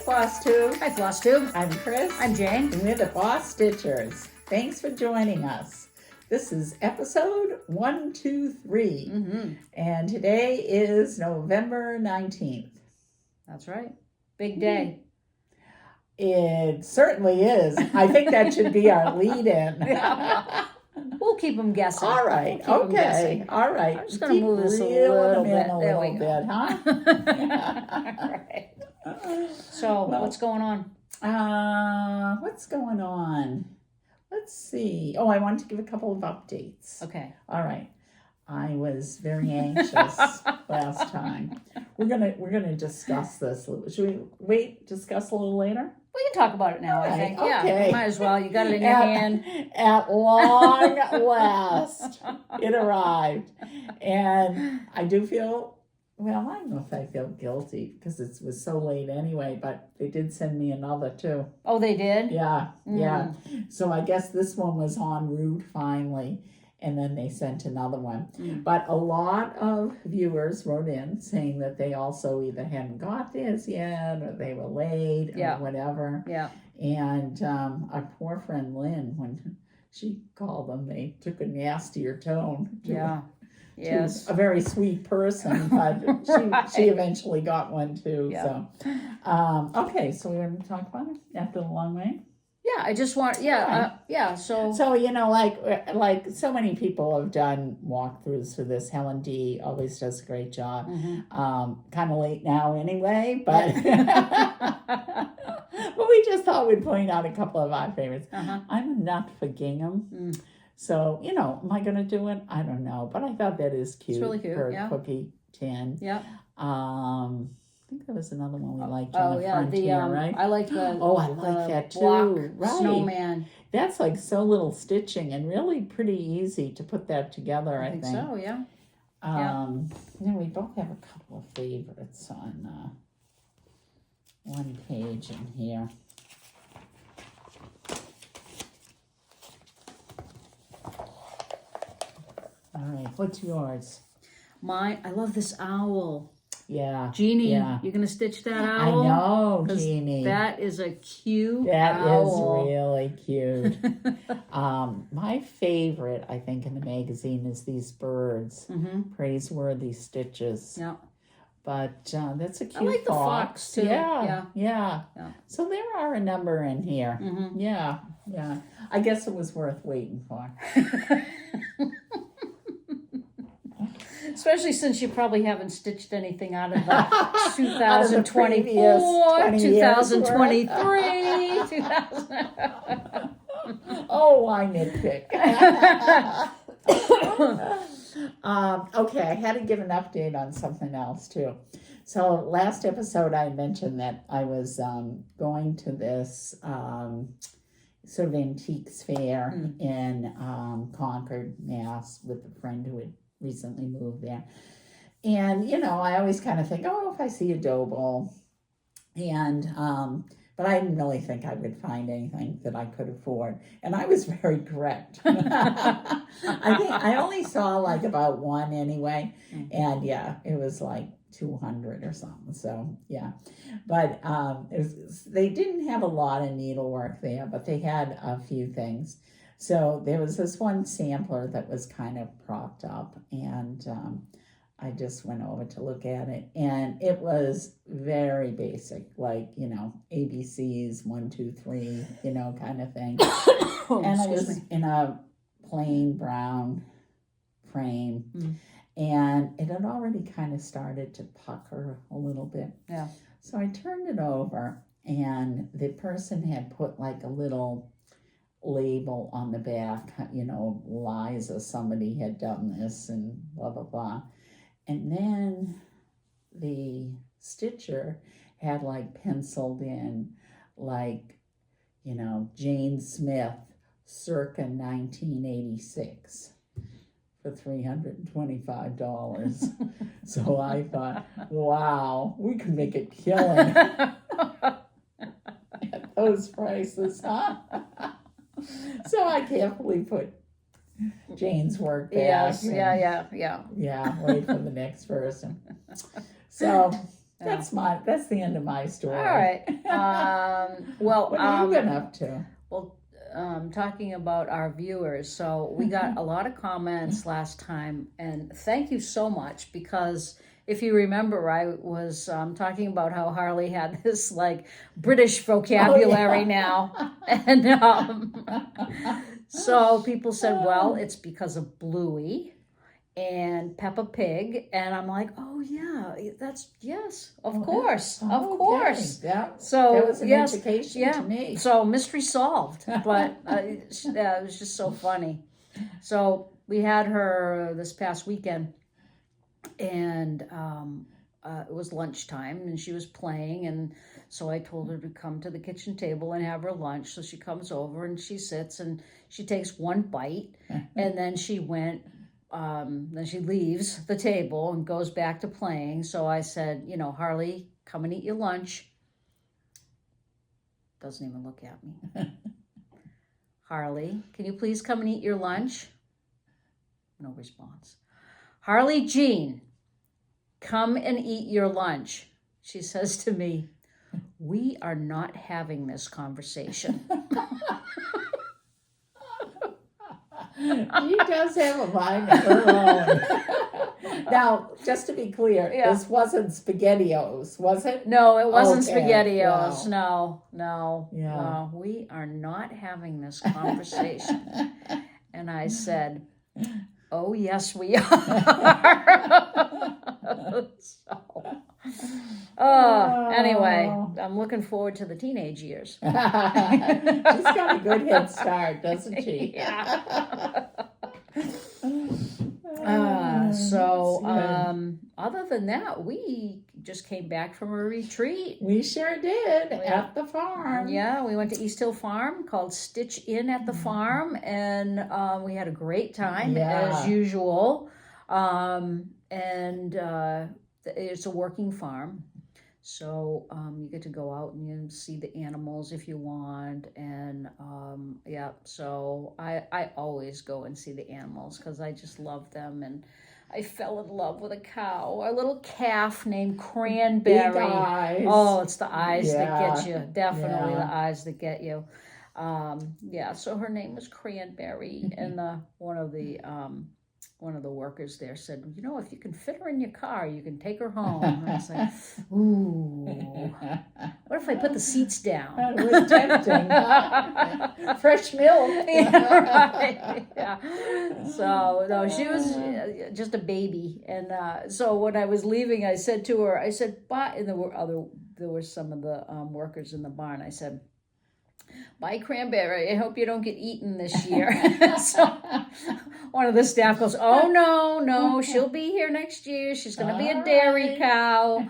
FlossTube. Hi, FlossTube. I'm Chris. I'm Jane. And we're the BosStitchers. Thanks for joining us. This is episode 123. Mm-hmm. And today is November 19th. That's right. Big day. It certainly is. I think that should be our lead-in. We'll keep them guessing. All right. Okay. All right. I'm just going to move this a little bit. There we go. Huh? All right. So, what's going on? What's going on? Let's see. Oh, I wanted to give a couple of updates. Okay. All right. I was very anxious last time. We're gonna discuss this. Should we discuss a little later? We can talk about it now, I think. Okay. Yeah, might as well. You got it in your hand. At long last, it arrived. And I do feel, well, I don't know if I feel guilty because it was so late anyway, but they did send me another too. Oh, they did? Yeah. So I guess this one was en route finally. And then they sent another one. But a lot of viewers wrote in saying that they also either hadn't got theirs yet or they were late or whatever. Yeah. And our poor friend Lynn, when she called them, they took a nastier tone. Yeah. Yes. A very sweet person, but she eventually got one too. Yeah. So, okay, so we're going to talk about it after the long way. Yeah, I just want, So, you know, like so many people have done walkthroughs for this. Helen D always does a great job. Mm-hmm. Kind of late now anyway, but but we just thought we'd point out a couple of our favorites. I'm a nut for gingham. So, you know, am I going to do it? I don't know, but I thought that is cute. It's really cute, for a cookie tin. Yeah. I think there was another one we liked on the frontier, right? I like the I like that block too. Right. snowman. That's like so little stitching and really pretty easy to put that together, I think. So, yeah. Then we both have a couple of favorites on one page in here. All right, what's yours? Mine, I love this owl. Yeah. Jeannie, you're going to stitch that owl? I know, Jeannie. That is a cute That owl. is really cute. My favorite, I think, in the magazine is these birds. Praiseworthy stitches. Yeah. But that's a cute I like the fox, too. Yeah. So there are a number in here. Yeah. I guess it was worth waiting for. Especially since you probably haven't stitched anything out of the 2024, 2023, 2000. Oh, I nitpick. Okay, I had to give an update on something else too. So last episode I mentioned that I was going to this sort of antiques fair in Concord, Mass, with a friend who had recently moved there. And, you know, I always kind of think, if I see a dough bowl. And, but I didn't really think I would find anything that I could afford. And I was very correct. I think I only saw like about one anyway. And it was like 200 or something. So, but they didn't have a lot of needlework there, but they had a few things. So there was this one sampler that was kind of propped up, and I just went over to look at it, and it was very basic, like, you know, ABCs, 1, 2, 3, you know, kind of thing. And it was in a plain brown frame, and it had already kind of started to pucker a little bit. Yeah. So I turned it over, and the person had put like a little label on the back, you know, Liza, somebody had done this and blah, blah, blah. And then the stitcher had like penciled in like, you know, Jane Smith circa 1986 for $325. So I thought, wow, we could make a killing at those prices, huh? So I carefully put Jane's work back. Yes, yeah. Yeah, wait for the next person. So, That's the end of my story. All right. Well, what have you been up to? Well, talking about our viewers, so we got a lot of comments last time, and thank you so much, because if you remember, I was talking about how Harley had this like British vocabulary now, and so people said, well, it's because of Bluey and Peppa Pig, and I'm like, oh yeah, yes, of course. Yeah. So that was an education to me. So mystery solved, but it was just so funny. So we had her this past weekend, and it was lunchtime, and she was playing, and so I told her to come to the kitchen table and have her lunch. So she comes over and she sits and she takes one bite, and then she leaves the table and goes back to playing. So I said, Harley, come and eat your lunch. Doesn't even look at me. Harley, can you please come and eat your lunch? No response. Harley Jean, come and eat your lunch. She says to me, we are not having this conversation. She does have a mind of her own. Now, just to be clear, this wasn't SpaghettiOs, was it? No, it wasn't Okay. SpaghettiOs. Wow. No. Yeah. We are not having this conversation. And I said, oh, yes, we are. Anyway, I'm looking forward to the teenage years. She's got a good head start, doesn't she? Yeah. Other than that, we just came back from a retreat. We sure did, at the farm. Yeah, we went to East Hill Farm called Stitch Inn at the farm, and we had a great time as usual. It's a working farm, so you get to go out and you see the animals if you want, and so I always go and see the animals because I just love them, and I fell in love with a cow, a little calf named Cranberry. Big eyes. Oh, it's the eyes that get you, definitely Yeah. the eyes that get you. So her name was Cranberry, and one of the workers there said, if you can fit her in your car, you can take her home. And I was like, ooh, what if I put the seats down? It was tempting. Fresh milk. Right. Yeah. So, no, she was just a baby. And so when I was leaving, I said to her, bye. And there were some of the workers in the barn. I said, bye, Cranberry. I hope you don't get eaten this year. So one of the staff goes, oh, no, she'll be here next year. She's going to be a dairy cow.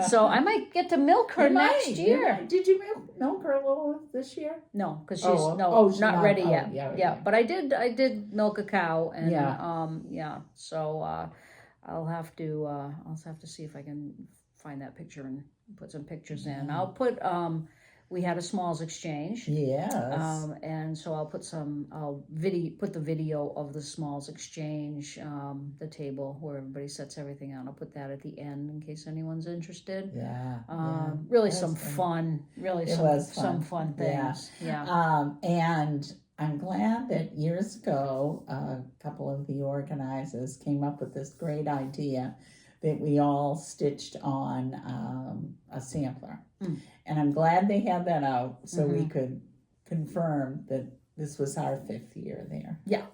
So I might get to milk her next year. Did you milk her a little this year? No, because she's she's not ready yet. Yeah. But I did milk a cow, and so I'll have to see if I can find that picture and put some pictures in. I'll put we had a Smalls exchange. Yes. And so I'll put put the video of the Smalls exchange, the table where everybody sets everything out. I'll put that at the end in case anyone's interested. Yeah. Really some fun. Really some fun things. Yeah. And I'm glad that years ago, a couple of the organizers came up with this great idea that we all stitched on a sampler. And I'm glad they had that out so we could confirm that this was our 5th year there. Yeah.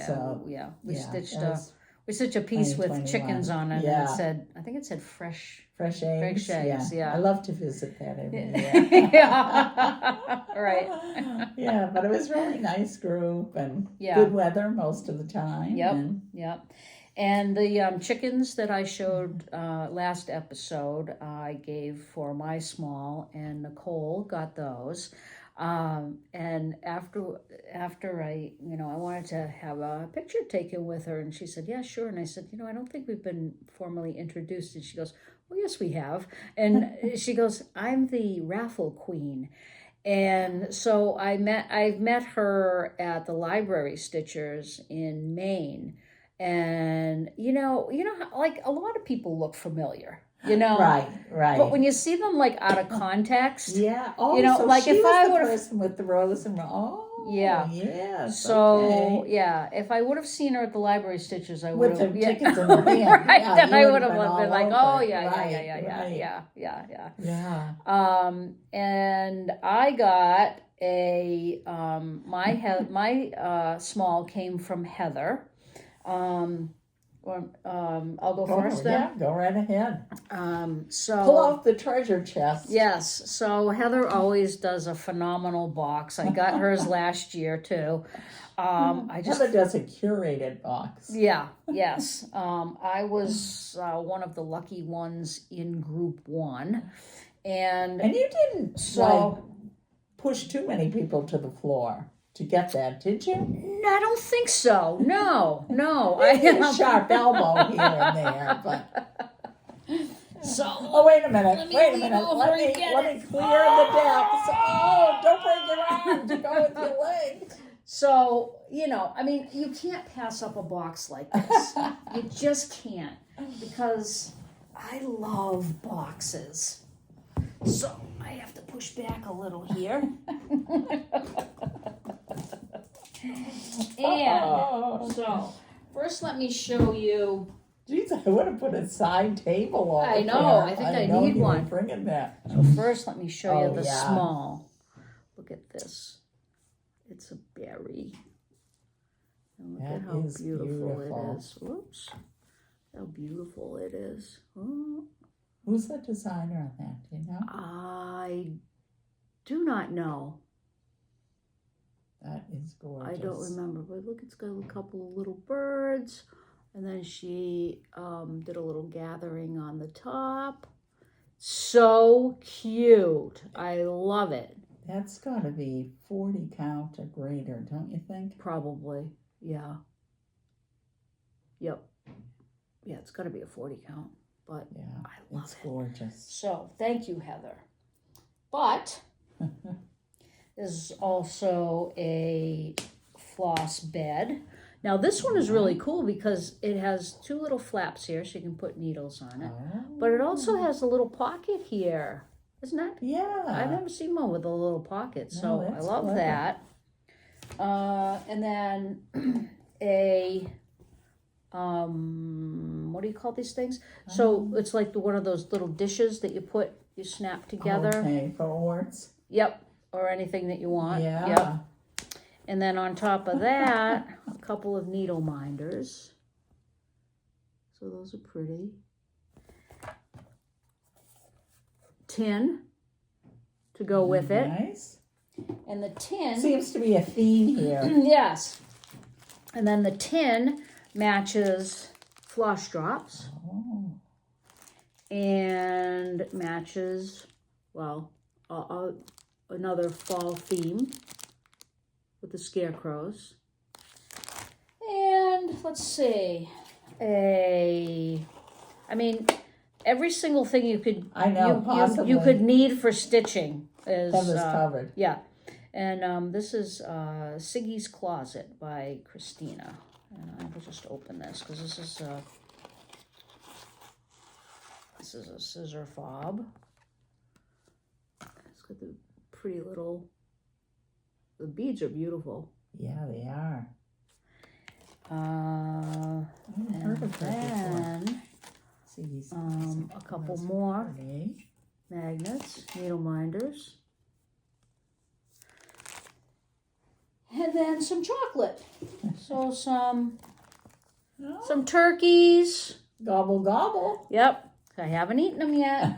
So, we stitched a piece with chickens on it, and I think it said fresh eggs. Fresh eggs, yeah. I love to visit that every year. Yeah. Right. Yeah, but it was a really nice group and good weather most of the time. Yep. And the chickens that I showed last episode, I gave for my small, and Nicole got those. And after I wanted to have a picture taken with her, and she said, yeah, sure. And I said, I don't think we've been formally introduced. And she goes, well, yes, we have. And she goes, I'm the raffle queen. And so I've met her at the Library Stitchers in Maine. And, like a lot of people look familiar. you know. Right, right. But when you see them like out of context, yeah. Oh, you know, so like she if was I the would've- person with the rose and Yeah. yes. so okay. yeah, if I would have seen her at the library stitches, I With would the have chickens in her hand, right, yeah, then you I would would have have been been like, all oh over it. yeah, Right, yeah. Yeah. And I got a my small came from Heather. I'll go first then. Yeah, go right ahead. So Pull out the treasure chest. yes, so Heather always does a phenomenal box. I got hers last year too. I just Heather does a curated box. yeah, yes. I was one of the lucky ones in group 1, and And you didn't so push too many people to the floor to get that, did you? I don't think so. No. Maybe a sharp elbow here and there, but. So Oh, wait a minute. Let me Wait a lean minute. over Let and me get it. clear the depths. Oh, don't break your arm to go with your leg. So, you know, I mean, you can't pass up a box like this. You just can't, because I love boxes. So I have to push back a little here. And so first let me show you. Jeez, I would have put a side table over I know, there. I think I know need you were one. bringing that. So first let me show you Oh, the yeah. small. Look at this. It's a berry. And look That at how is beautiful beautiful. it is. Whoops. How beautiful it is. Oh, Who's the designer on that? Do you know? I do not know. That is gorgeous. I don't remember, but look, it's got a couple of little birds, and then she did a little gathering on the top. So cute. I love it. That's got to be 40 count or greater, don't you think? Probably, yeah. Yep. Yeah, it's got to be a 40 count, but Yeah, I love it's it. gorgeous. So, thank you, Heather. But there's also a floss bed. Now, this one is really cool because it has 2 little flaps here, so you can put needles on it. Oh. But it also has a little pocket here. Isn't that? Yeah. I've never seen one with a little pocket, so No, I that's love clever. that. And then a what do you call these things? So it's like one of those little dishes that you snap together. Okay, for orts. Yep, or anything that you want. Yeah. Yep. And then on top of that, a couple of needle minders. So those are pretty. Tin to go with it. Nice. And the tin Seems to be a theme here. yes. And then the tin matches flush drops Oh. and matches, well, another fall theme with the scarecrows. And let's see, I mean, every single thing you could I know, possibly. you could need for stitching is Heather's covered. yeah. And this is Siggy's Closet by Christina. And I will just open this because this is a scissor fob. It's got the pretty little, the beads are beautiful. Yeah, they are. And heard of her before. then See these a couple more pretty. magnets, needle minders. And then some chocolate. So some turkeys. Gobble, gobble. Yep, I haven't eaten them yet.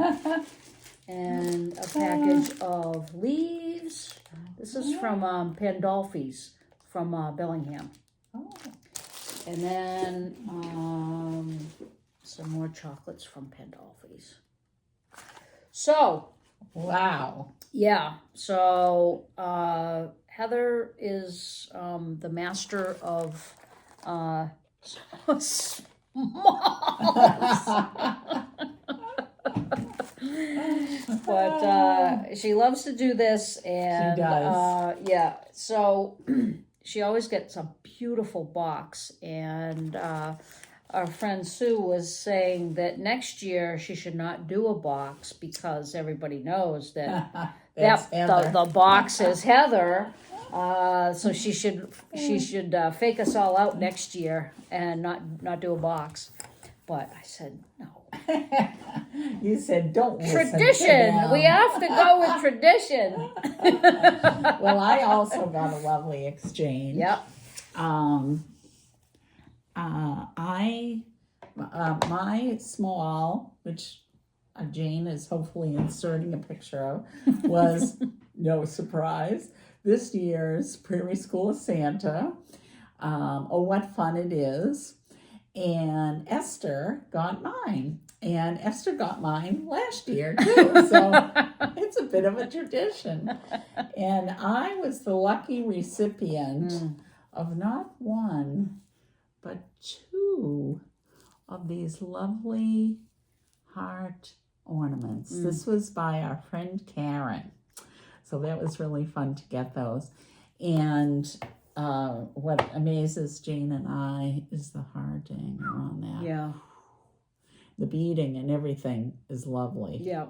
And a package of leaves. This is from Pandolfi's from Bellingham. Oh. And then some more chocolates from Pandolfi's. So, Wow. yeah, so Heather is the master of smalls. But she loves to do this, and She does. yeah, so she always gets a beautiful box, and our friend Sue was saying that next year she should not do a box because everybody knows that the box is Heather. So she should fake us all out next year and not do a box. But I said no. You said don't listen Tradition. to them. We have to go with tradition. Well, I also got a lovely exchange. Yep. My small, which Jane is hopefully inserting a picture of, was no surprise this year's Prairie School of Santa. Oh, what fun it is! And Esther got mine. And Esther got mine last year, too. So it's a bit of a tradition. And I was the lucky recipient of not one, but two of these lovely heart ornaments. This was by our friend Karen. So that was really fun to get those. And what amazes Jane and I is the hearting on that. Yeah. The beading and everything is lovely. Yeah.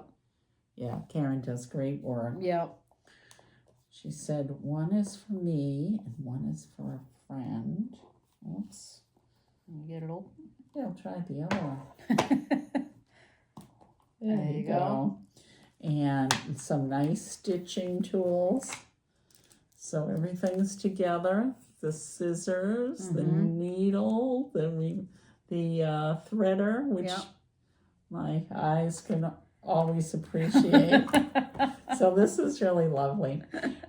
Yeah, Karen does great work. Yeah. She said one is for me and one is for a friend. Oops. You get it open? Yeah, I'll try the other one. There you go. And some nice stitching tools. So everything's together. The scissors, the needle, the threader, which my eyes can always appreciate. So this is really lovely.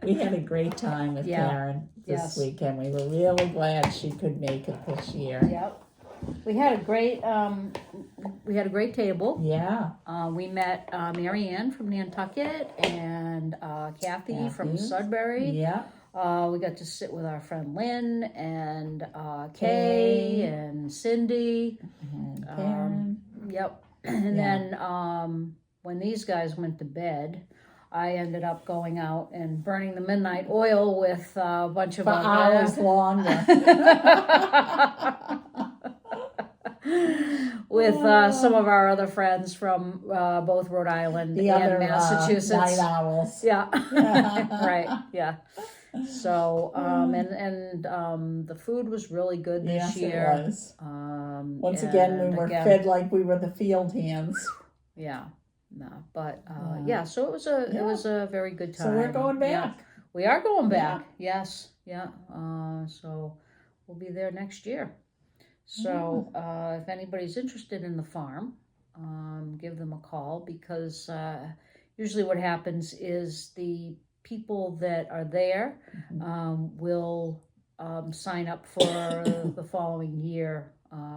We had a great time with Karen this weekend. We were really glad she could make it this year. Yep. We had a great table. Yeah. We met Mary Ann from Nantucket and Kathy from Sudbury. Yeah. We got to sit with our friend Lynn and Kay and Cindy. And Karen. Yep. And then when these guys went to bed, I ended up going out and burning the midnight oil with a bunch of for hours longer. With some of our other friends from both Rhode Island and Massachusetts. Night owls. Yeah. Right. Yeah. So the food was really good this year. It was. Once again, we were fed like we were the field hands. Yeah. No, but so it was a very good time. So we're going back. Yeah. We are going back. Yeah. Yes. Yeah. So we'll be there next year. So if anybody's interested in the farm, give them a call because usually what happens is the people that are there will sign up for the following year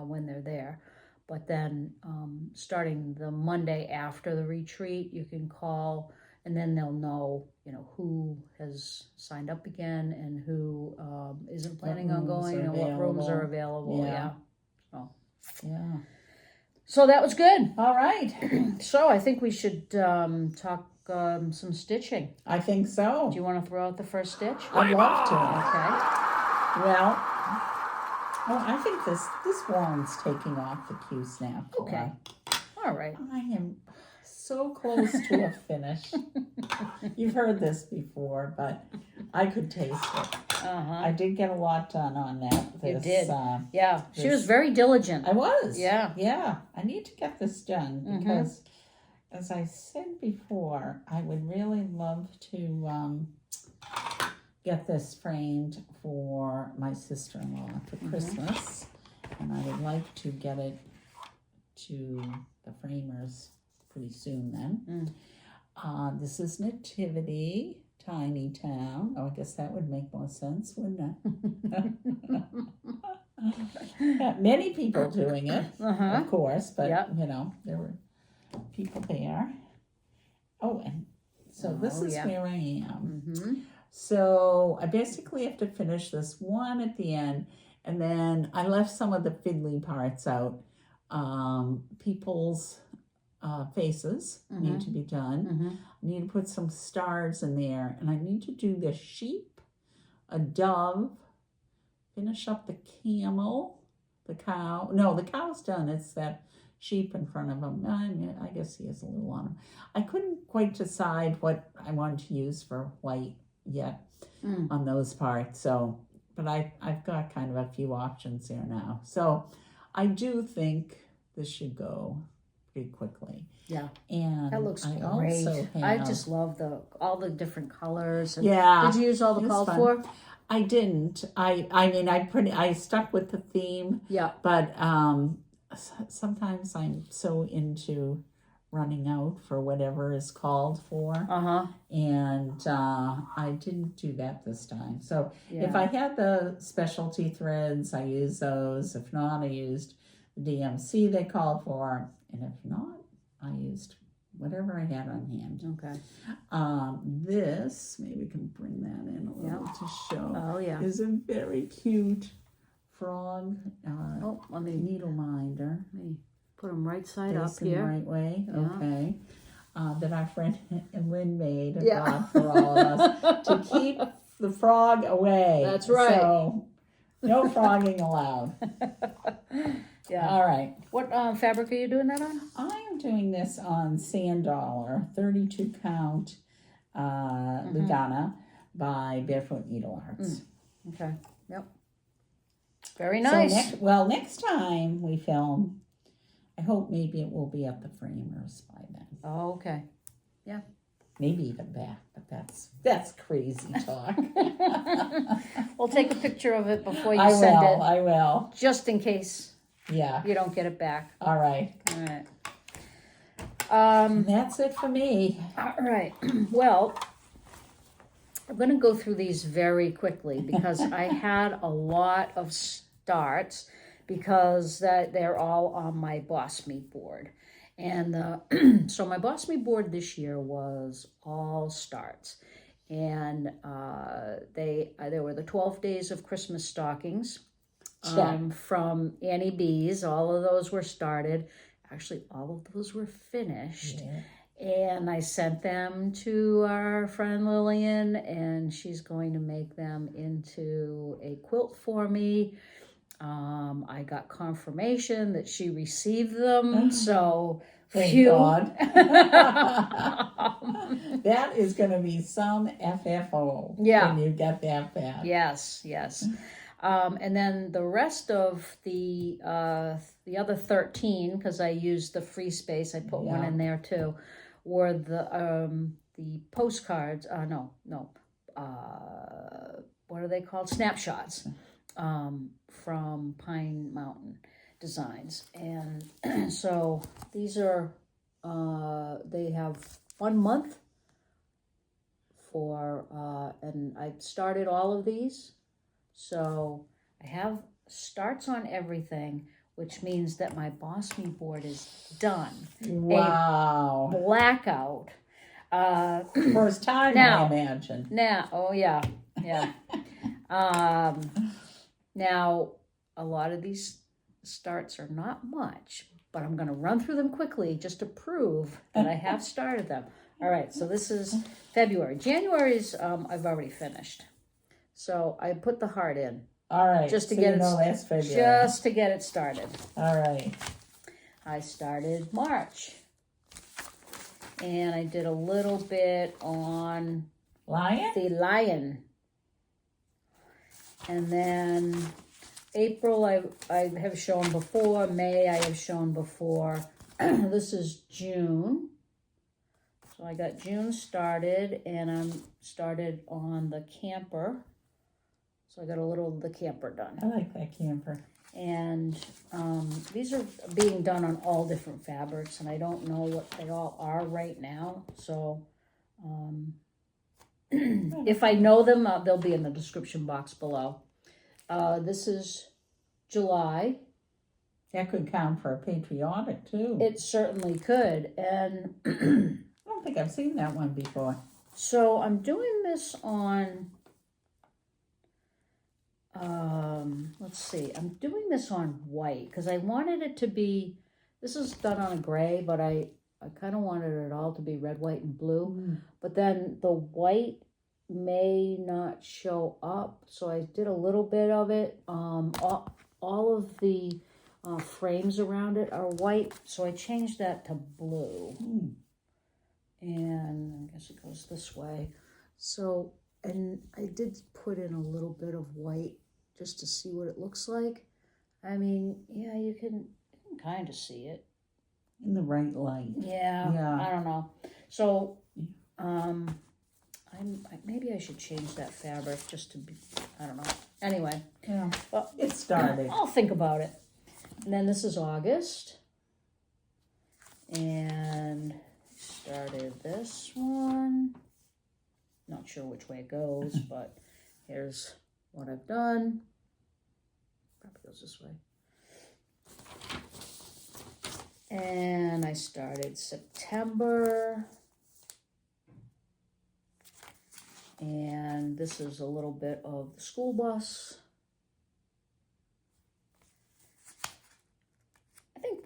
when they're there. But then starting the Monday after the retreat, you can call and then they'll know, who has signed up again and who isn't planning on going and what rooms are available. Yeah. So that was good. All right. So I think we should talk some stitching. I think so. Do you want to throw out the first stitch? I'd love to. Okay. Well, I think this one's taking off the cue snap. Okay. All right. I am so close to a finish. You've heard this before, but I could taste it. I did get a lot done on that. You did. She was very diligent. I was. Yeah. Yeah. I need to get this done because, as I said before, I would really love to get this framed for my sister-in-law for Christmas. And I would like to get it to the framers pretty soon then. This is Nativity, Tiny Town. Oh, I guess that would make more sense, wouldn't it? Many people doing it, of course, but, there were people there. Oh, and so this is where I am. So I basically have to finish this one at the end, and then I left some of the fiddly parts out. People's faces need to be done. I need to put some stars in there, and I need to do the sheep, a dove, finish up the camel, the cow. No, the cow's done. It's that sheep in front of him. I guess he has a little on him. I couldn't quite decide what I wanted to use for white yet on those parts. So, but I've got kind of a few options here now. So I do think this should go pretty quickly. Yeah, and that looks I great. Also have, I just love all the different colors. And yeah, did you use all the called for? I didn't. I mean, I stuck with the theme. Yeah, but sometimes I'm so into running out for whatever is called for. And I didn't do that this time. So if I had the specialty threads, I used those. If not, I used the DMC they called for. And if not, I used whatever I had on hand. Okay. This, maybe we can bring that in a little to show. Oh, yeah. Is a very cute frog let me needle minder. Let me put them right side up Facing here. the right way. Yeah. Okay. That our friend Lynn made a God for all of us to keep the frog away. That's right. So no frogging allowed. Yeah. All right. What fabric are you doing that on? I am doing this on Sand Dollar 32 count Lugana by Barefoot Needle Arts. Okay. Yep. Very nice. So next time we film, I hope maybe it will be at the framers by then. Oh, okay. Yeah. Maybe even back, but that's crazy talk. We'll take a picture of it before you send it. I will. Just in case. Yeah. You don't get it back. All right. All right. That's it for me. All right. Well, I'm going to go through these very quickly because I had a lot of starts because they're all on my Boss Me board. And so my Boss Me board this year was all starts. And there were the 12 Days of Christmas stockings from Annie B's. All of those were started. Actually, all of those were finished. Yeah. And I sent them to our friend Lillian, and she's going to make them into a quilt for me. I got confirmation that she received them, so thank God. That is going to be some FFO when you get that back. Yes. And then the rest of the other 13, because I used the free space, I put one in there too, were the postcards. What are they called? Snapshots from Pine Mountain Designs. And so these are, they have 1 month for, and I started all of these. So I have starts on everything, which means that my Boss Me board is done. Wow. A blackout. First time, I imagine. Now, yeah. Now, a lot of these starts are not much, but I'm going to run through them quickly just to prove that I have started them. All right, so this is February. January's I've already finished. So I put the heart in. All right. Just to so get it last February. Just to get it started. All right. I started March. And I did a little bit on the lion. And then April I have shown before. May I have shown before. This is June. So I got June started, and I'm started on the camper. So I got a little of the camper done. I like that camper. And these are being done on all different fabrics, and I don't know what they all are right now. So if I know them, they'll be in the description box below. This is July. That could count for a patriotic, too. It certainly could. And I don't think I've seen that one before. So I'm doing this on... let's see, I'm doing this on white because I wanted it to be, this is done on a gray, but I kind of wanted it all to be red, white, and blue. But then the white may not show up, so I did a little bit of it. all of the frames around it are white, so I changed that to blue. And I guess it goes this way. So, and I did put in a little bit of white just to see what it looks like. I mean, yeah, you can kind of see it. In the right light. Yeah, I don't know. So, maybe I should change that fabric just to be, I don't know. Anyway. Yeah, well, it started. I'll think about it. And then this is August. And started this one. Not sure which way it goes, but here's what I've done. Probably goes this way. And I started September. And this is a little bit of the school bus. I think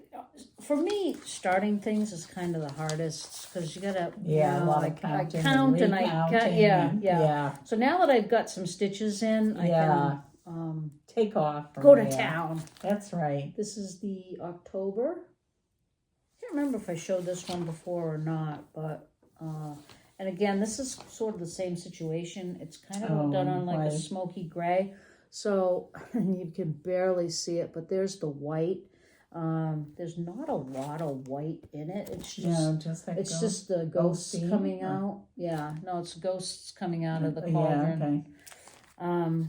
for me, starting things is kind of the hardest because you gotta a lot of counting. I count and yeah. So now that I've got some stitches in, I can take off. Go to town. That's right. This is the October. I can't remember if I showed this one before or not, but and again, this is sort of the same situation. It's kind of done on like a smoky gray, so and you can barely see it, but there's the white. There's not a lot of white in it. It's just like just the ghosts coming out. Yeah, no, it's ghosts coming out of the cauldron. Yeah, okay.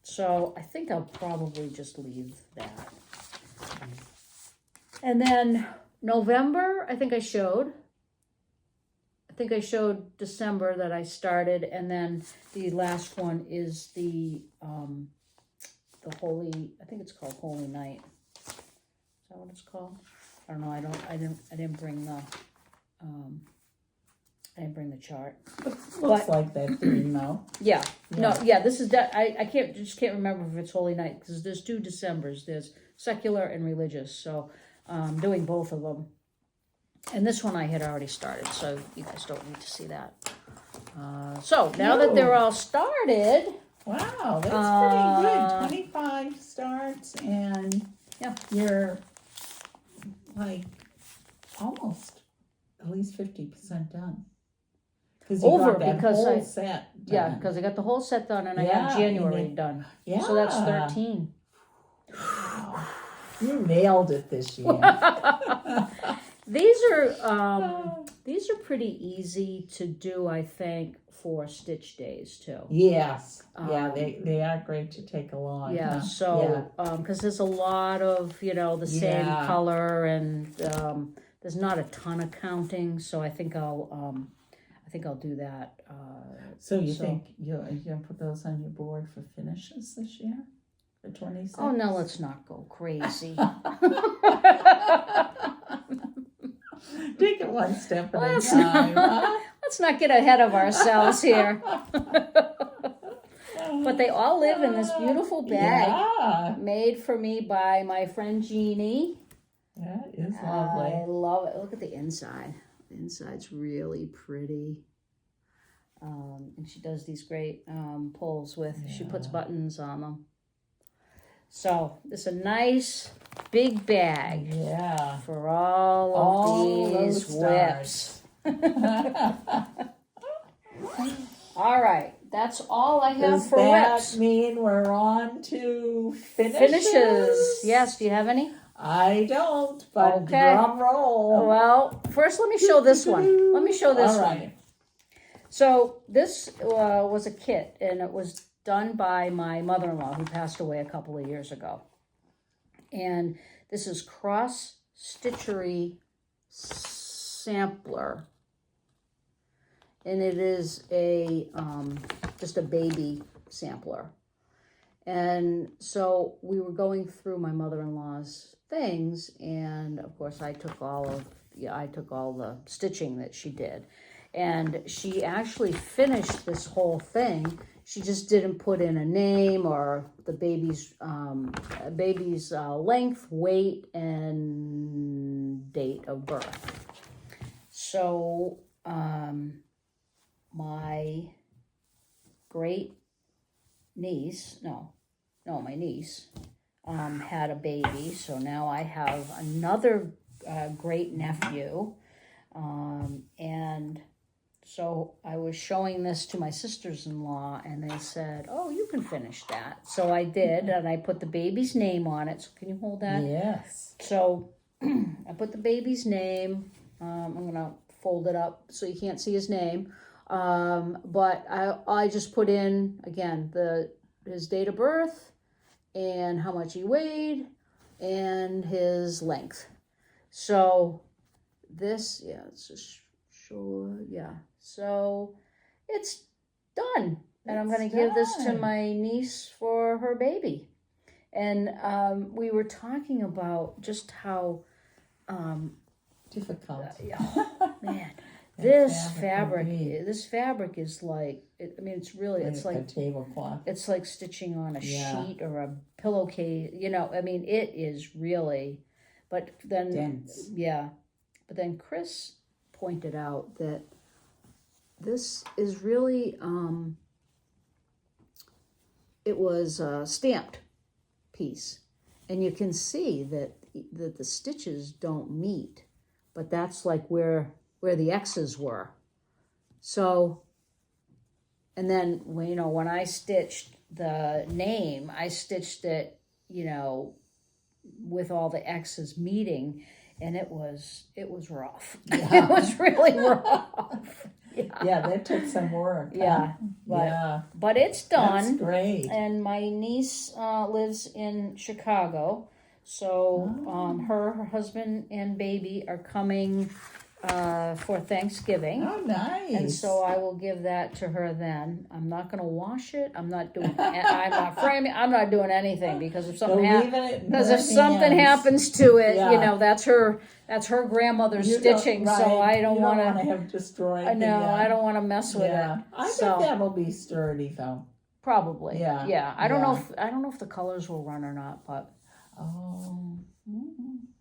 So I think I'll probably just leave that. And then November, I think I showed December that I started, and then the last one is the holy, I think it's called Holy Night. Is that what it's called? I don't know. I didn't bring the chart. Looks like that theme though. Yeah. No, yeah, this is that I can't remember if it's Holy Night because there's 2 Decembers. There's secular and religious. So I'm doing both of them. And this one I had already started, so you guys don't need to see that. So now that they're all started. Wow, that's pretty good. 25 starts and you're like almost at least 50% done. Over got because whole set done. Yeah, because I got the whole set done and I got January done. Yeah. So that's 13. Wow. You nailed it this year. These are pretty easy to do, I think, for stitch days too. Yes. They are great to take along. Yeah. Huh? So because there's a lot of the same color and there's not a ton of counting, so I think I'll do that. So you think you're gonna put those on your board for finishes this year? For 26? Oh no, let's not go crazy. Take it one step at a time. Let's not get ahead of ourselves here. But they all live in this beautiful bag made for me by my friend Jeannie. That is lovely. I love it. Look at the inside. The inside's really pretty. And she does these great pulls with, she puts buttons on them. So this is a nice big bag for all of these whips. All right, that's all I have for whips. Does that mean we're on to finishes? Yes, do you have any? I don't, but drum roll. Well, first let me show this one. Let me show this all right. one. So this was a kit, and it was done by my mother-in-law who passed away a couple of years ago. And this is Cross Stitchery Sampler. And it is just a baby sampler. And so we were going through my mother-in-law's things, and of course I took all the stitching that she did. And she actually finished this whole thing. She just didn't put in a name or the baby's length, weight, and date of birth. So my my niece had a baby, so now I have another great nephew, and so I was showing this to my sisters-in-law, and they said, "Oh, you can finish that." So I did, and I put the baby's name on it. So can you hold that? Yes. So I put the baby's name. I'm gonna fold it up so you can't see his name. But I just put in again his date of birth and how much he weighed and his length. So this, it's just sure, yeah. So it's done, and I'm going to give this to my niece for her baby. And we were talking about just how difficult. Oh, man, this fabric is like, it's really, it's like a tablecloth. It's like stitching on a sheet or a pillowcase. It is really. But then, dense. Yeah. But then Chris pointed out that this is really, it was a stamped piece. And you can see that the stitches don't meet. But that's like where the X's were. So, and then, when I stitched the name, I stitched it, with all the X's meeting, and it was rough. Yeah. It was really rough. Yeah, that took some work. Yeah, but it's done. That's great. And my niece lives in Chicago, so her husband and baby are coming for Thanksgiving. Oh, nice. And so I will give that to her then. I'm not going to wash it. I'm not framing. I'm not doing anything because if something happens to it, that's her grandmother's stitching. Right. So I don't want to have destroyed. I know. I don't want to mess with it. I think that'll be sturdy though. Probably. Yeah. I don't know if the colors will run or not, but. Oh.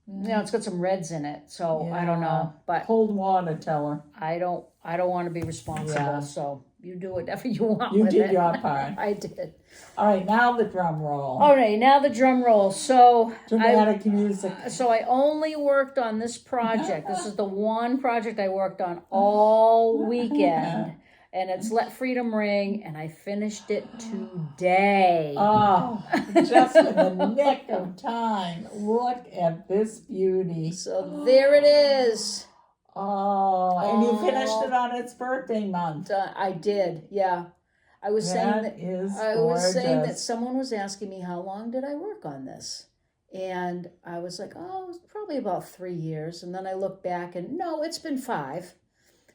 It's got some reds in it, so I don't know. But cold water, tell her. I don't want to be responsible, so you do whatever you want. You with did it. your part. I did. All right, now the drum roll. All right, now the drum roll. So dramatic music. So I only worked on this project. This is the one project I worked on all weekend. And it's Let Freedom Ring, and I finished it today. Oh, just in the nick of time. Look at this beauty. So there it is. Oh, and you finished it on its birthday month. I did, yeah. I was saying that someone was asking me how long did I work on this, and I was like, oh, it's probably about 3 years. And then I looked back, and no, it's been 5.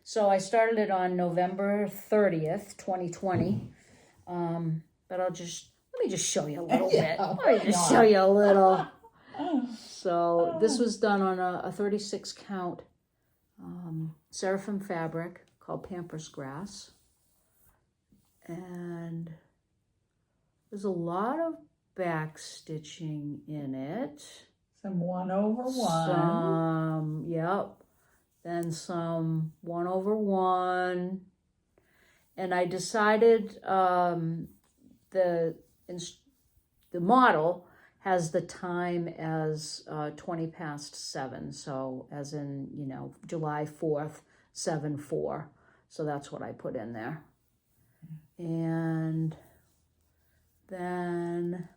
So I started it on November 30th, 2020. But let me just show you a little bit. Let me just show you a little. So this was done on a 36 count seraphim fabric called Pampas Grass. And there's a lot of back stitching in it. Some 1/1. Yep. Then some 1/1, and I decided the model has the time as 7:20, so as in July 4th, 7/4. So that's what I put in there, and then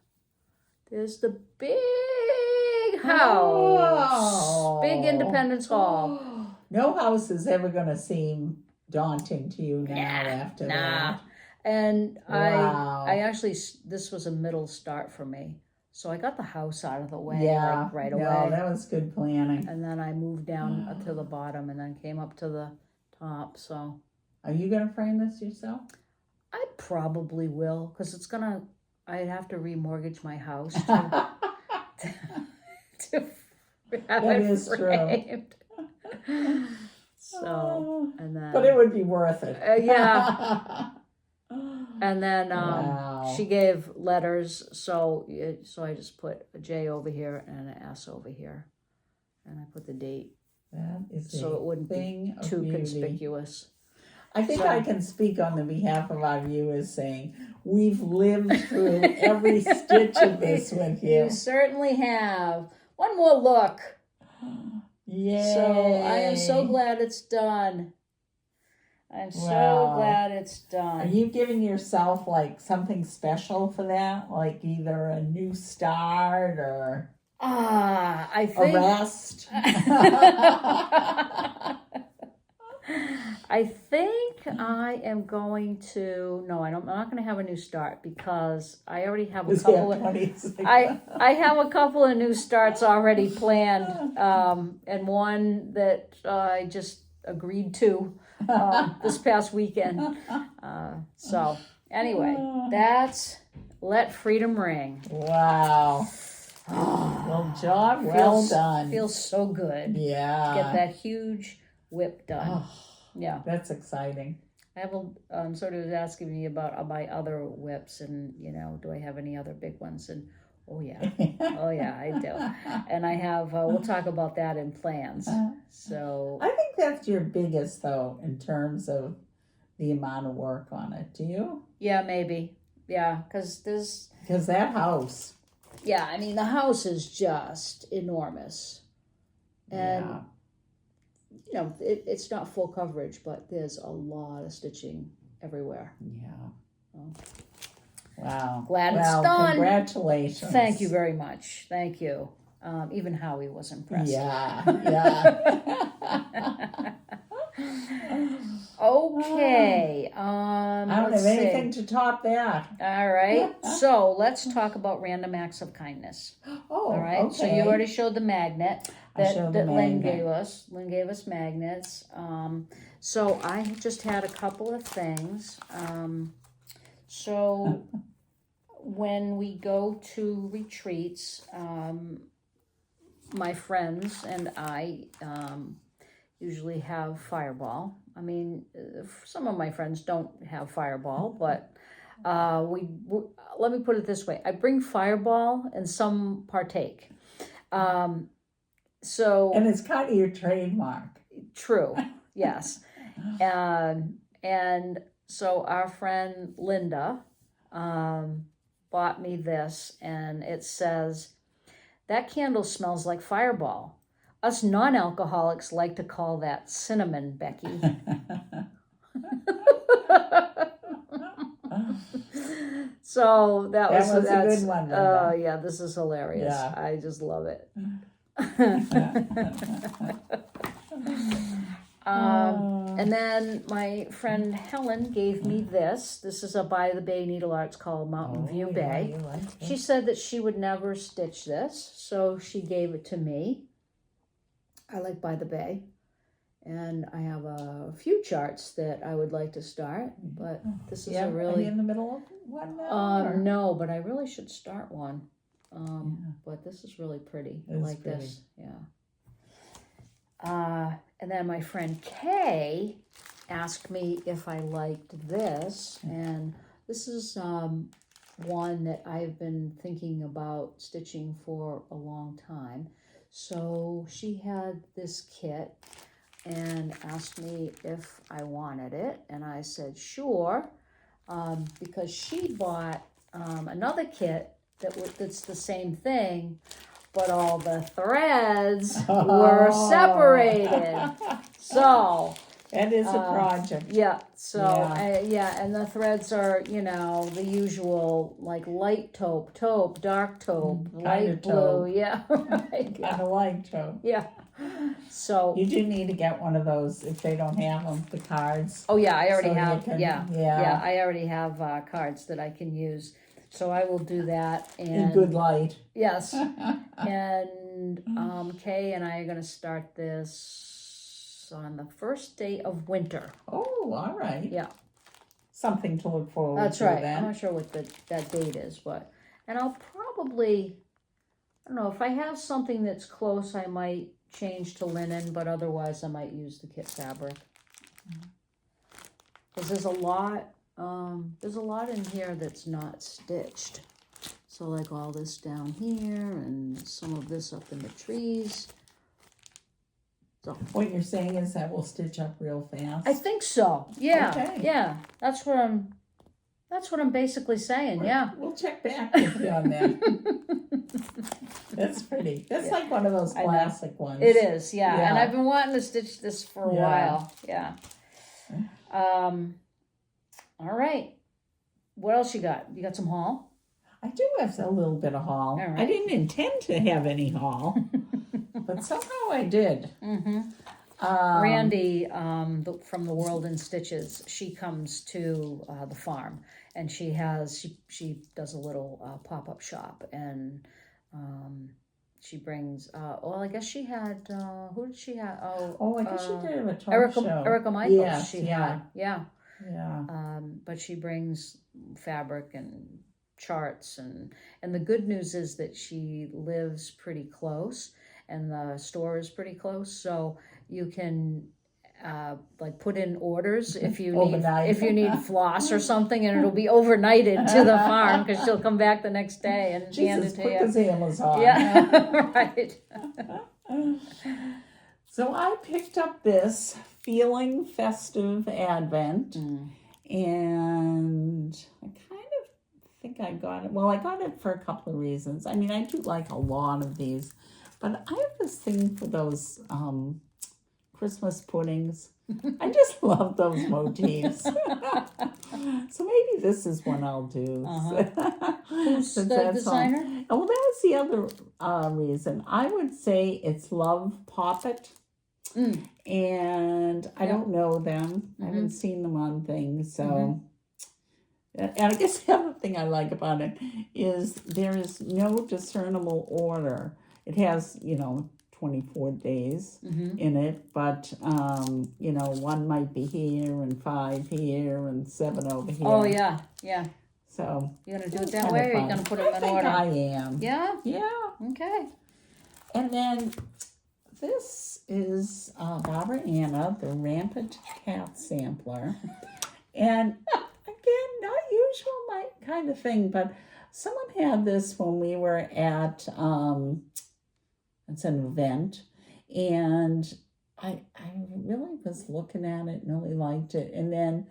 there's the big house, big Independence Hall. No house is ever going to seem daunting to you now after that. And wow. I actually, this was a middle start for me. So I got the house out of the way right away. No, that was good planning. And then I moved down to the bottom and then came up to the top. So. Are you going to frame this yourself? I probably will, because I'd have to remortgage my house to have it framed. So, and then, but it would be worth it. Yeah. And then wow. She gave letters, so I just put a J over here and an S over here, and I put the date. That is so it wouldn't be too conspicuous. I think So- I can speak on the behalf of our viewers saying we've lived through every stitch of this with you. You certainly have. One more look. Yay. So I am so glad it's done. I'm so Wow. glad it's Are done. you giving yourself like something special for that? Like either a new start or I a think rest? I think I am going to. No, I'm not going to have a new start because I already have a Does he couple have of. 26? I have a couple of new starts already planned, and one that I just agreed to this past weekend. So anyway, that's Let Freedom Ring. Wow. Well, job well done. Feels so good. Yeah. Get that huge whip done. Oh, Yeah. that's exciting. I have a sort of asking me about my other whips, and do I have any other big ones? And oh yeah, I do. And I have. We'll talk about that in plans. So I think that's your biggest though in terms of the amount of work on it. Do you? yeah, maybe. Yeah, because that house. Yeah, I mean the house is just enormous, and it's not full coverage, but there's a lot of stitching everywhere. Yeah. Wow. Glad it's done. Congratulations. Thank you very much. Thank you. Even Howie was impressed. Yeah. Okay. I don't let's have see. anything to top that. All right. So let's talk about random acts of kindness. Oh, All right. okay. So you already showed the magnet I showed the that Lynn magnet. gave us. Lynn gave us magnets. So I just had a couple of things. So when we go to retreats, my friends and I usually have Fireball. I mean, some of my friends don't have Fireball, but let me put it this way: I bring Fireball, and some partake. So And it's kind of your trademark. true, yes, and so our friend Linda bought me this, and it says, "That candle smells like Fireball. Us non-alcoholics like to call that cinnamon, Becky." So that was a good one, Linda. yeah, this is hilarious. Yeah. I just love it. And then my friend Helen gave me this. This is a By the Bay Needle Arts called Mountain View Bay. Yeah, you like it. She said that she would never stitch this, so she gave it to me. I like By the Bay, and I have a few charts that I would like to start, but this is Are a you really in the middle of one now? or- no, but I really should start one. But this is really pretty. I It is like pretty. this. Yeah. And then my friend Kay asked me if I liked this, and this is one that I've been thinking about stitching for a long time. So she had this kit and asked me if I wanted it, and I said sure, because she bought another kit that's the same thing, but all the threads were separated. So That is a project. yeah, so Yeah. and the threads are the usual, like light taupe, dark taupe, light blue. taupe. Yeah, right. Kind of like Joe. Yeah. So You do need to get one of those if they don't have them, the cards. oh yeah, I already So you have can- yeah, I already have cards that I can use. So I will do that, In and good light. yes, and Kay and I are going to start this on the first day of winter. Oh, all right. Yeah, Something to look forward that's to right. then. I'm not sure what that date is, and I'll probably, I don't know, if I have something that's close, I might change to linen, but otherwise I might use the kit fabric. Because there's a lot in here that's not stitched. So like all this down here and some of this up in the trees. So what you're saying is that we'll stitch up real fast? I think so. Yeah. Okay. Yeah. That's what I'm basically saying. Yeah. We'll check back with you on that. That's pretty. That's like one of those classic ones. It is, yeah. Yeah. And I've been wanting to stitch this for a while. Yeah. All right. What else you got? You got some haul? I do have a little bit of haul. All right. I didn't intend to have any haul, but somehow I did. Mm-hmm. Randy, from the World in Stitches, she comes to the farm, and she does a little pop-up shop, and she brings. Well, I guess she had. Who did she have? I guess she did a talk show. Erica Michaels. Yes, she had. Yeah. Yeah. But she brings fabric and charts, and the good news is that she lives pretty close, and the store is pretty close, so you can like put in orders if you need floss or something, and it'll be overnighted to the farm because she'll come back the next day and hand it to you. Quick as Amazon. Yeah, right. So I picked up this Feeling Festive Advent, and I kind of think I got it. Well, I got it for a couple of reasons. I mean, I do like a lot of these, but I have this thing for those Christmas puddings. I just love those motifs. So maybe this is one I'll do. Who's the designer? Well, that was the other reason. I would say it's Love Poppet. And I don't know them. I haven't seen them on things. So, and I guess the other thing I like about it is there is no discernible order. It has, 24 days in it, but, one might be here and 5 here and 7 over here. Oh, yeah, yeah. So you're going to do it that way, or you're going to put it in order? I am. Yeah? Yeah. Okay. And then this is Barbara Anna, the Rampant Cat Sampler. And again, not usual my kind of thing, but someone had this when we were at it's an event, and I really was looking at it and really liked it. And then,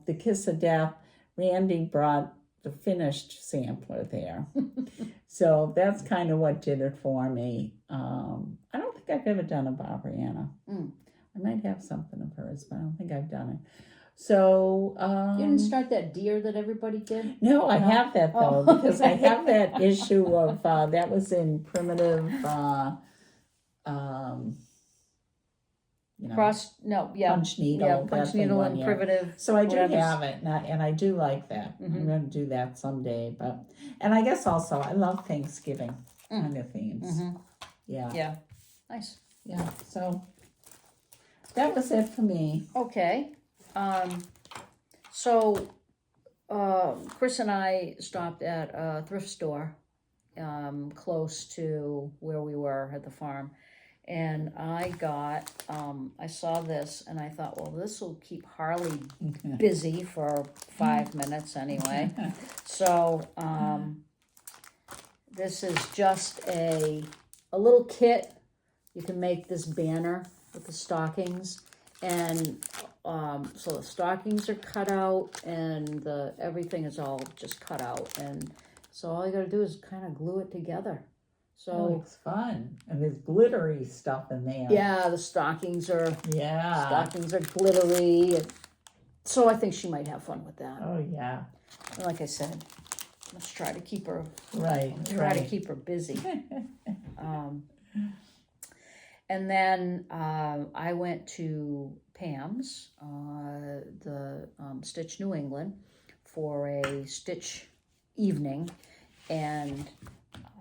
the kiss of death, Randy brought the finished sampler there. So that's kind of what did it for me. I don't think I've ever done a Barbara Anna. I might have something of hers, but I don't think I've done it. So you didn't start that deer that everybody did? No, I have that though, because I have that issue of that was in primitive punch needle. Yeah, punch needle and primitive. So I do have it, and I do like that. I'm going to do that someday. And I guess also I love Thanksgiving kind of themes. Yeah. Yeah. Nice. Yeah. So that was it for me. Okay. So Chris and I stopped at a thrift store close to where we were at the farm. And I got, I saw this and I thought, well, this will keep Harley busy for 5 minutes anyway. So this is just a little kit. You can make this banner with the stockings. And so the stockings are cut out and everything is all just cut out. And so all you got to do is kind of glue it together. So it's fun, and there's glittery stuff in there. Yeah, the stockings are glittery. So I think she might have fun with that. Oh yeah. And like I said, let's try to keep her to keep her busy. And then I went to Pam's, the Stitch New England, for a stitch evening, and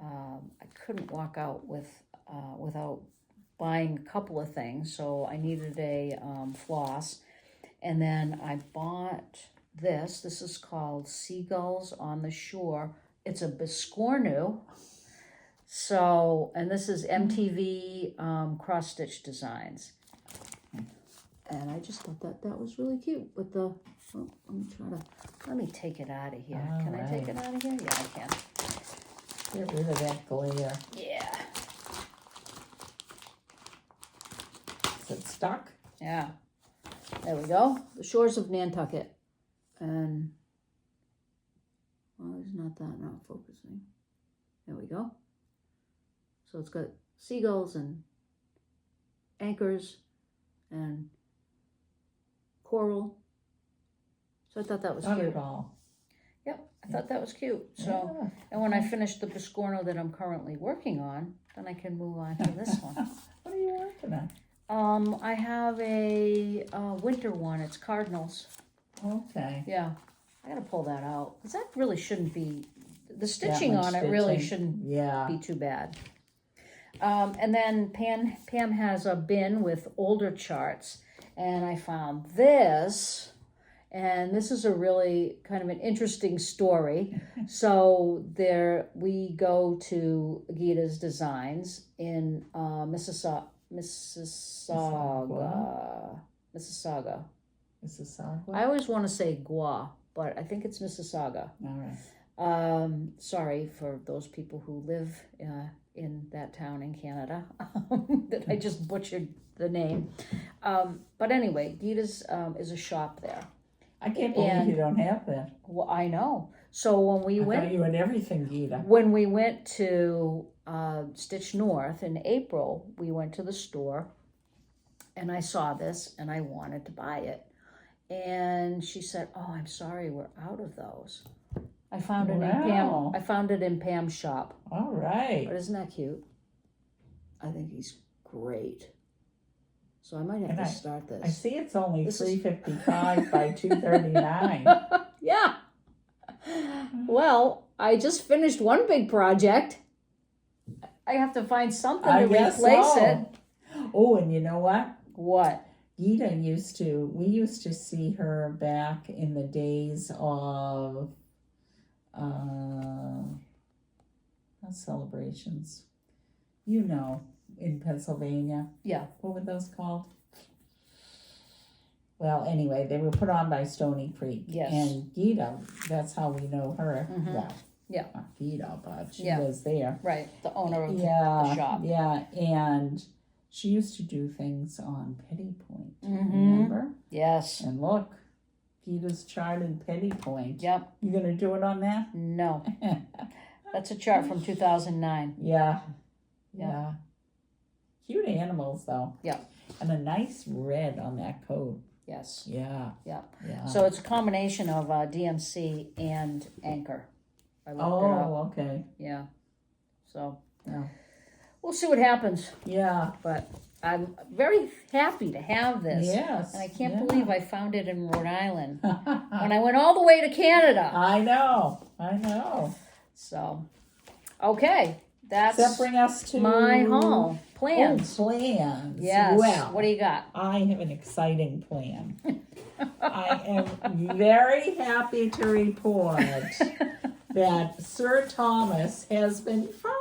I couldn't walk out without buying a couple of things, so I needed a floss, and then I bought this. This is called Seagulls on the Shore. It's a Biscornu. So, and this is MTV cross-stitch designs. And I just thought that was really cute with the, let me take it out of here. Can I take it out of here? Yeah, I can. Get rid of that glare. Yeah. It's stuck. Yeah. There we go. The shores of Nantucket. And, well, it's not focusing. There we go. So it's got seagulls and anchors and coral. So I thought that was Not cute. at all. Yep, I thought that was cute. So, Yeah. and when I finish the Biscorno that I'm currently working on, then I can move on to this one. What are you working on? I have a winter one. It's cardinals. Okay. Yeah, I gotta pull that out because that really shouldn't be. The That stitching much on it really stitching. shouldn't Yeah. be too bad. And then Pam has a bin with older charts, and I found this, and this is a really kind of an interesting story. So we go to Gita's Designs in Mississauga. I always want to say Gua, but I think it's Mississauga. All right. Sorry for those people who live in that town in Canada that I just butchered the name. But anyway, Gita's is a shop there. I can't believe you don't have that. Well, I know. So when we I thought you had everything, Gita. when we went to Stitch North in April, we went to the store, and I saw this, and I wanted to buy it. And she said, "Oh, I'm sorry, we're out of those." I found it Wow. I found it in Pam's shop. All right. But isn't that cute? I think he's great. So I might have to start this. I see it's only This is- $3.55 by $2.39. Yeah. Well, I just finished one big project. I have to find something I to guess replace so. it. Oh, and you know what? What? Gita we used to see her back in the days of not celebrations. You know, in Pennsylvania. Yeah. What were those called? Well, anyway, they were put on by Stony Creek. Yes. And Gita, that's how we know her. Mhm. Well, Yeah. not Gita, but she Yeah. was there. Right. The owner of the Yeah, shop. yeah, and she used to do things on Petty Point, Mhm. remember? Yes. And look, Gita's chart in Petty Point. Yep. You gonna do it on that? No. That's a chart from 2009. Yeah, yeah. Cute animals, though. Yeah. And a nice red on that coat. Yes. Yeah. Yeah. Yeah. So it's a combination of DMC and Anchor. I looked it up. Oh, okay. Yeah. So Yeah. we'll see what happens. Yeah. But I'm very happy to have this. Yes. And I can't yeah. believe I found it in Rhode Island when I went all the way to Canada. I know. So, okay. That's Does that bring us to my haul. Plans. Oh, plans. Yes. Well, What do you got? I have an exciting plan. I am very happy to report that Sir Thomas has been found.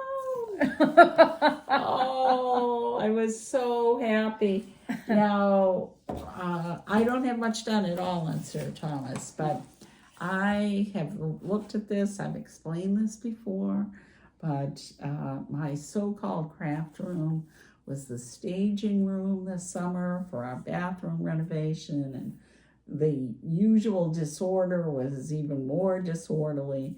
Oh, I was so happy. Now, I don't have much done at all on Sir Thomas, but I have looked at this. I've explained this before, but my so-called craft room was the staging room this summer for our bathroom renovation, and the usual disorder was even more disorderly.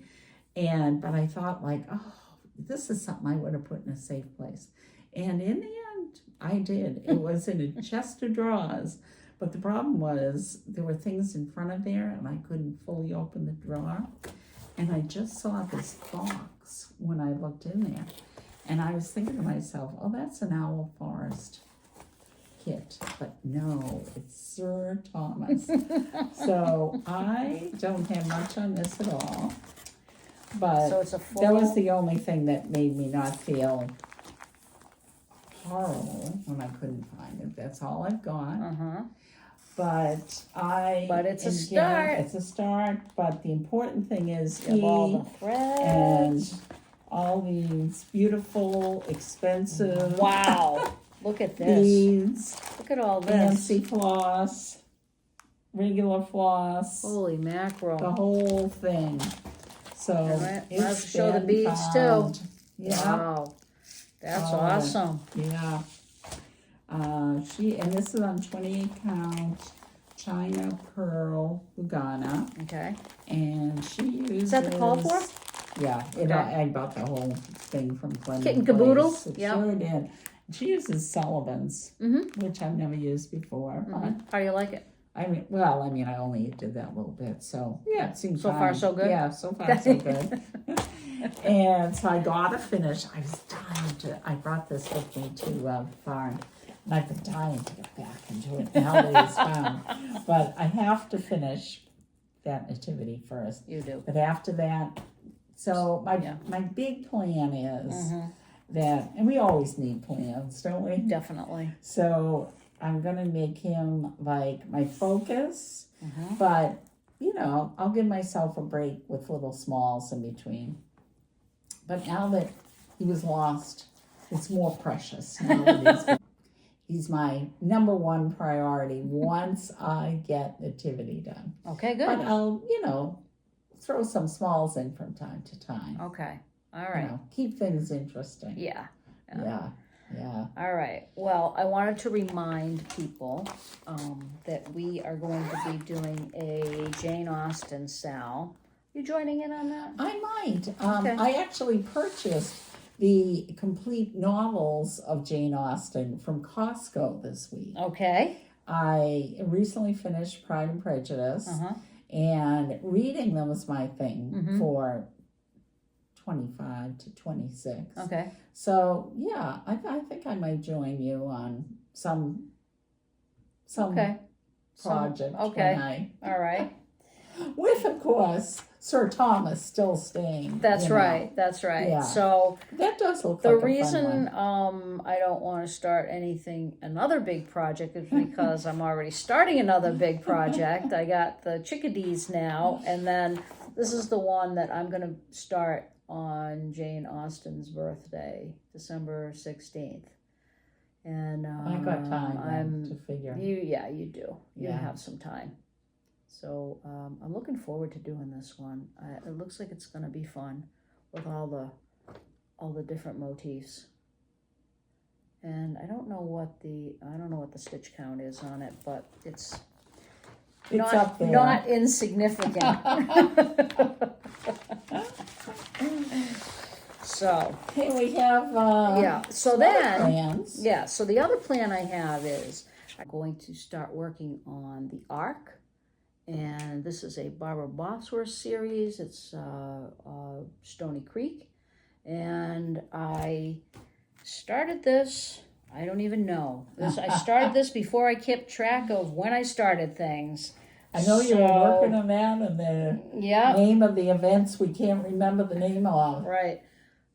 But I thought, like, oh, this is something I would have put in a safe place. And in the end, I did. It was in a chest of drawers. But the problem was there were things in front of there, and I couldn't fully open the drawer. And I just saw this box when I looked in there. And I was thinking to myself, oh, that's an Owl Forest kit. But no, it's Sir Thomas. So I don't have much on this at all. But So it's a full... that was the only thing that made me not feel horrible when I couldn't find it. That's all I've got. Uh-huh. But it's a start. It's a start. But the important thing is You have all the threads. and all these beautiful, expensive Wow. Look at this. beads, Look at all this. fancy floss, regular floss, Holy mackerel. the whole thing. So All right, it's let's show the been beads found. too. Yeah. Wow. That's Oh, awesome. Yeah. And this is on 28 count China Pearl Lugana, Okay. and she uses. Is that the call for? Yeah, Okay. I bought the whole thing from Glen. Kit and caboodle? It Yep. sure did. She uses Sullivan's, which I've never used before. But How do you like it? I mean, I only did that little bit, so yeah, it seems So fine. far, so good? Yeah, so far so good. And so I gotta finish. I was dying to. I brought this with me to the farm, and I've been dying to get back into it now that it's found. But I have to finish that nativity first. You do. But after that, so my big plan is that, and we always need plans, don't we? Definitely. So I'm gonna make him like my focus, but I'll give myself a break with little smalls in between. But now that he was lost, it's more precious. Now that he's my number one priority once I get nativity done. Okay, good. But I'll, throw some smalls in from time to time. Okay. All right. Keep things interesting. Yeah. Yeah. All right. Well, I wanted to remind people that we are going to be doing a Jane Austen Sal. You joining in on that? I might. Okay. I actually purchased the complete novels of Jane Austen from Costco this week. Okay. I recently finished Pride and Prejudice, and reading them was my thing for 25 to 26. Okay. So yeah, I think I might join you on some project. Okay. All right. With, of course, Sir Thomas still staying. That's right. That's right. Yeah. So that does look the like a fun reason one. I don't want to start another big project is because I'm already starting another big project. I got the chickadees now, and then this is the one that I'm going to start on Jane Austen's birthday, December 16th. And I got time to figure. You do. You Yeah. have some time. So I'm looking forward to doing this one. It looks like it's going to be fun with all the different motifs. And I don't know what the stitch count is on it, but it's not, up there. not insignificant. So Here we have So then plans. So the other plan I have is I'm going to start working on the Ark. And this is a Barbara Bosworth series. It's Stony Creek. And I started this, I don't even know. I started this before I kept track of when I started things. I know you were working on that, and the name of the events we can't remember the name of. Right.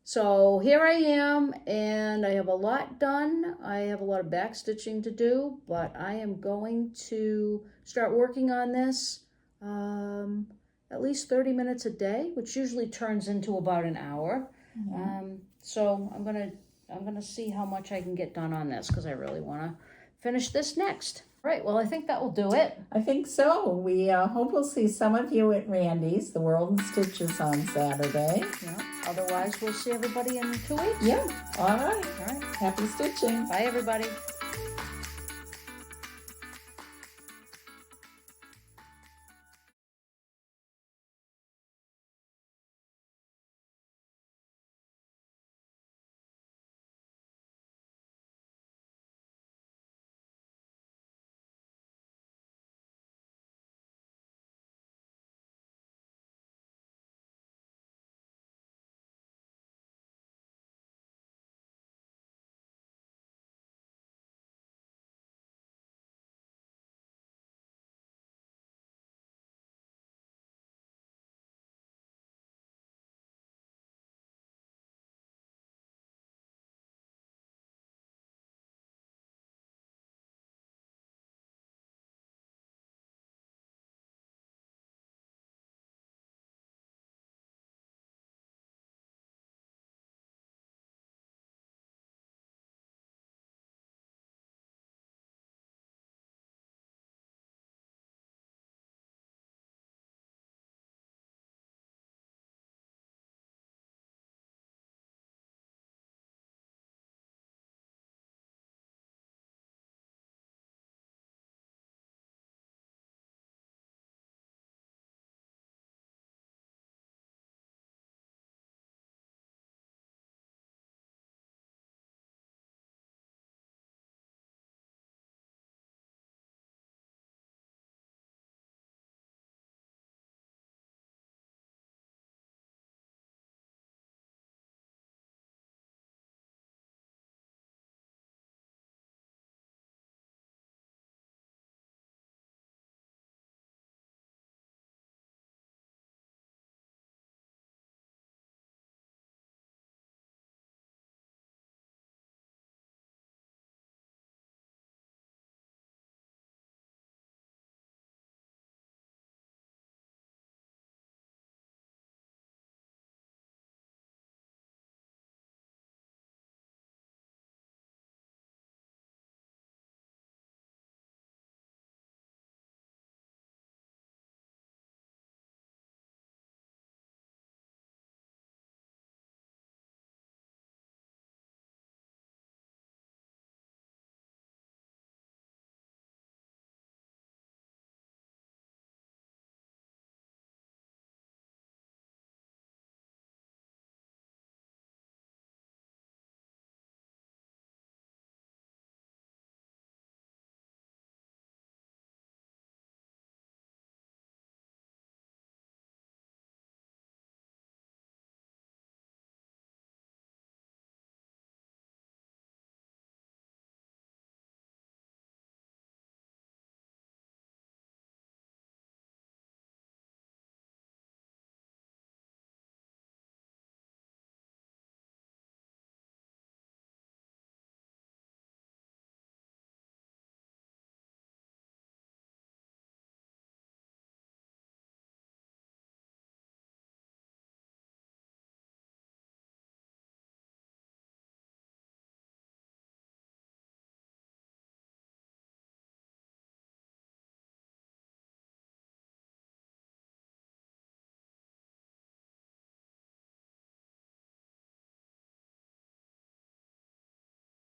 So here I am, and I have a lot done. I have a lot of backstitching to do, but I am going to start working on this at least 30 minutes a day, which usually turns into about an hour. So I'm gonna see how much I can get done on this, because I really want to finish this next. Right, well, I think that will do it. I think so. We hope we'll see some of you at Randy's, the World in Stitches, on Saturday. Yeah. Otherwise, we'll see everybody in 2 weeks. Yeah, all right. All right. Happy stitching. Bye, everybody.